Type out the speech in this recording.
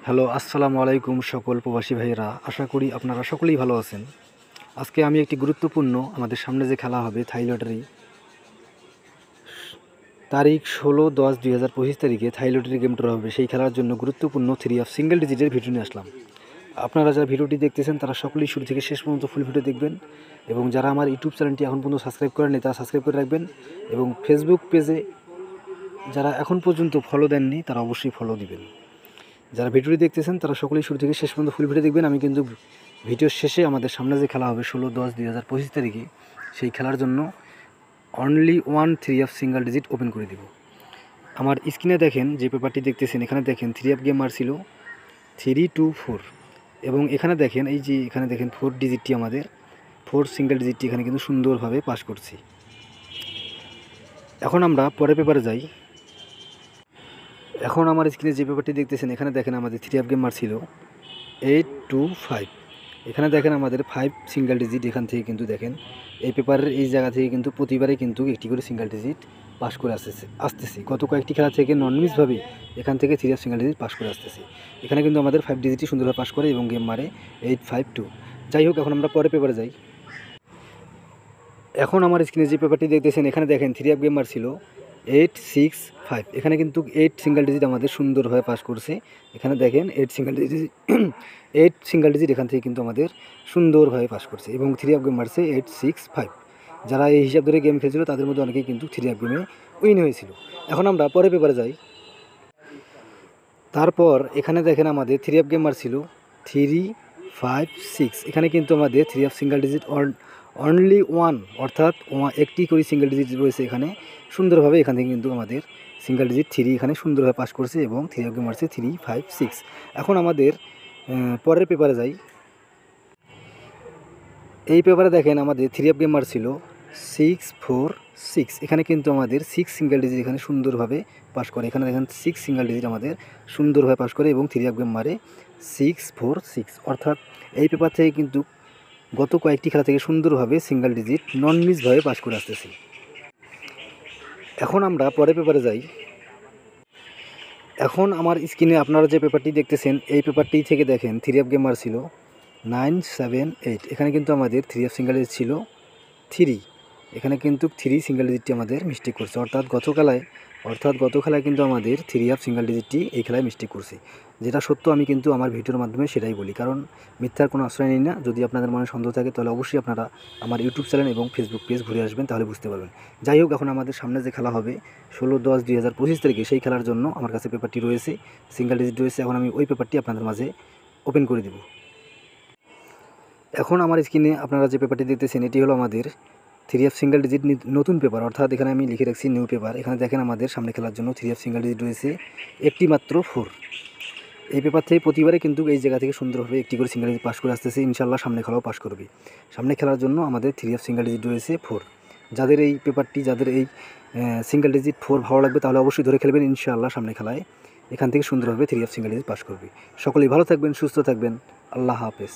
Hello, আসসালামু আলাইকুম সকল প্রবাসী ভাইয়েরা। আশা করি আপনারা সকলেই ভালো আছেন। আজকে আমি একটি গুরুত্বপূর্ণ আমাদের সামনে যে খেলা হবে থাই লটারি, তারিখ 16/10/2025 তারিখে থাই লটারি গেম ড্র হবে। সেই খেলার জন্য গুরুত্বপূর্ণ 3 অফ সিঙ্গেল ডিজিটের ভিডিও নিয়ে আসলাম। আপনারা যারা ভিডিওটি দেখতেছেন তারা সকলেই শুরু থেকে শেষ পর্যন্ত ফুল ভিডিও দেখবেন, এবং যারা আমার ইউটিউব চ্যানেলটি এখন পর্যন্ত সাবস্ক্রাইব করেননি তারা সাবস্ক্রাইব করে রাখবেন, এবং ফেসবুক পেজে যারা এখন পর্যন্ত ফলো দেননি তারা অবশ্যই ফলো দিবেন। যারা ভিডিওটি দেখতেছেন তারা সকলেই শুরু থেকে শেষ পর্যন্ত ফুল ভিডিও দেখবেন। আমি কিন্তু ভিডিওর শেষে আমাদের সামনে যে খেলা হবে 16/10/2025 তারিখে, সেই খেলার জন্য only 3 of single digit open করে দিব। আমার স্ক্রিনে দেখেন যে পেপারটি দেখতেছেন, এখানে দেখেন 3 অফ গেম ছিল 3, 2, 4, এবং এখানে দেখেন এই যে এখানে দেখেন 4 ডিজিটটি আমাদের 4 সিঙ্গেল ডিজিটটি এখানে কিন্তু সুন্দরভাবে পাস করছি। এখন আমরা পরের পেপারে যাই। এখন আমার স্ক্রিনে যে পেপারটি দেখতেছেন এখানে দেখেন আমাদের 3 অফ গেম ছিল 8, 2, 5। এখানে দেখেন আমাদের 5 সিঙ্গেল ডিজিট এখান থেকে কিন্তু দেখেন এই পেপারের এই জায়গা থেকে কিন্তু প্রতিবারে কিন্তু একটি করে সিঙ্গেল ডিজিট পাস করে আসতেছি। গত কয়েকটি খেলা থেকে নন মিসভাবে এখান থেকে 3 অফ সিঙ্গেল ডিজিট পাস করে আসতেছি। এখানে কিন্তু আমাদের 5 ডিজিটই সুন্দরভাবে পাস করে এবং গেম মারে 8, 5, 2। যাই হোক, এখন আমরা পরের পেপারে যাই। এখন আমার স্ক্রিনে যে পেপারটি দেখতেছেন এখানে দেখেন 3 অফ গেম ছিল 8, 6, 5। এখানে কিন্তু 8 সিঙ্গেল ডিজিট আমাদের সুন্দরভাবে পাস করছে। এখানে দেখেন 8 সিঙ্গেল ডিজিট 8 সিঙ্গেল ডিজিট এখান থেকে কিন্তু আমাদের সুন্দরভাবে পাস করছে, এবং 3 অফ গেম মারছে 8, 6, 5। যারা এই হিসাব ধরে গেম খেলছিল তাদের মধ্যে অনেকেই কিন্তু 3 অফ গেমে উইন হয়েছিল। এখন আমরা পরের পেপারে যাই। তারপর এখানে দেখেন আমাদের 3 অফ গেম ছিল 3, 5, 6। এখানে কিন্তু আমাদের 3 অফ সিঙ্গেল ডিজিট অনলি 1, অর্থাৎ একটি করে সিঙ্গেল ডিজিট রয়েছে এখানে সুন্দরভাবে। এখান থেকে কিন্তু আমাদের সিঙ্গেল ডিজিট 3 এখানে সুন্দরভাবে পাস করছে, এবং 3 অফ গেম মারছে 3, 5, 6। এখন আমাদের পরের পেপারে যাই। এই পেপারে দেখেন আমাদের 3 অফ গেম ছিল 6, 4, 6। এখানে কিন্তু আমাদের 6 সিঙ্গেল ডিজিট এখানে সুন্দরভাবে পাস করে। এখানে দেখেন 6 সিঙ্গেল ডিজিট আমাদের সুন্দরভাবে পাস করে, এবং 3 অফ গেম মারে 6, 4, 6। অর্থাৎ এই পেপার থেকে কিন্তু গত কয়েকটি খেলা থেকে সুন্দরভাবে সিঙ্গেল ডিজিট নন মিসভাবে পাস করে আসতেছি। এখন আমরা পরের পেপারে যাই। এখন আমার স্ক্রিনে আপনারা যে পেপারটি দেখতেছেন এই পেপারটি থেকে দেখেন 3 অফ গেম ছিল 9, 7, 8। এখানে কিন্তু আমাদের 3 অফ সিঙ্গেল ডিজিট ছিল 3। এখানে কিন্তু 3 সিঙ্গেল ডিজিটটি আমাদের মিস্টেক করছে, অর্থাৎ গত খেলায় কিন্তু আমাদের 3 অফ সিঙ্গেল ডিজিটটি এই খেলায় মিস্টেক করছে। যেটা সত্য আমি কিন্তু আমার ভিডিওর মাধ্যমে সেটাই বলি, কারণ মিথ্যার কোনো আশ্রয় নিই না। যদি আপনাদের মনে সন্দেহ থাকে তাহলে অবশ্যই আপনারা আমার ইউটিউব চ্যানেল এবং ফেসবুক পেজ ঘুরে আসবেন, তাহলে বুঝতে পারবেন। যাই হোক, এখন আমাদের সামনে যে খেলা হবে 16/10/2025 তারিখে, সেই খেলার জন্য আমার কাছে পেপারটি রয়েছে, সিঙ্গেল ডিজিট রয়েছে। এখন আমি ওই পেপারটি আপনাদের মাঝে ওপেন করে দেব। এখন আমার স্ক্রিনে আপনারা যে পেপারটি দেখতেছেন এটি হলো আমাদের 3 অফ সিঙ্গেল ডিজিট নতুন পেপার, অর্থাৎ এখানে আমি লিখে রাখছি নিউ পেপার। এখানে দেখেন আমাদের সামনে খেলার জন্য 3 অফ সিঙ্গেল ডিজিট রয়েছে একটি মাত্র 4। এই পেপার থেকে প্রতিবারে কিন্তু এই জায়গা থেকে সুন্দরভাবে একটি করে সিঙ্গেল ডিজিট পাস করে আসতেছে। ইনশাল্লাহ সামনে খেলাও পাস করবে। সামনে খেলার জন্য আমাদের 3 অফ সিঙ্গেল ডিজিট রয়েছে 4। যাদের এই পেপারটি, যাদের এই সিঙ্গেল ডিজিট 4 ভালো লাগবে তাহলে অবশ্যই ধরে খেলবেন। ইনশাআল্লাহ সামনে খেলায় এখান থেকে সুন্দরভাবে 3 অফ সিঙ্গেল ডিজিট পাস করবে। সকলেই ভালো থাকবেন, সুস্থ থাকবেন। আল্লাহ হাফেজ।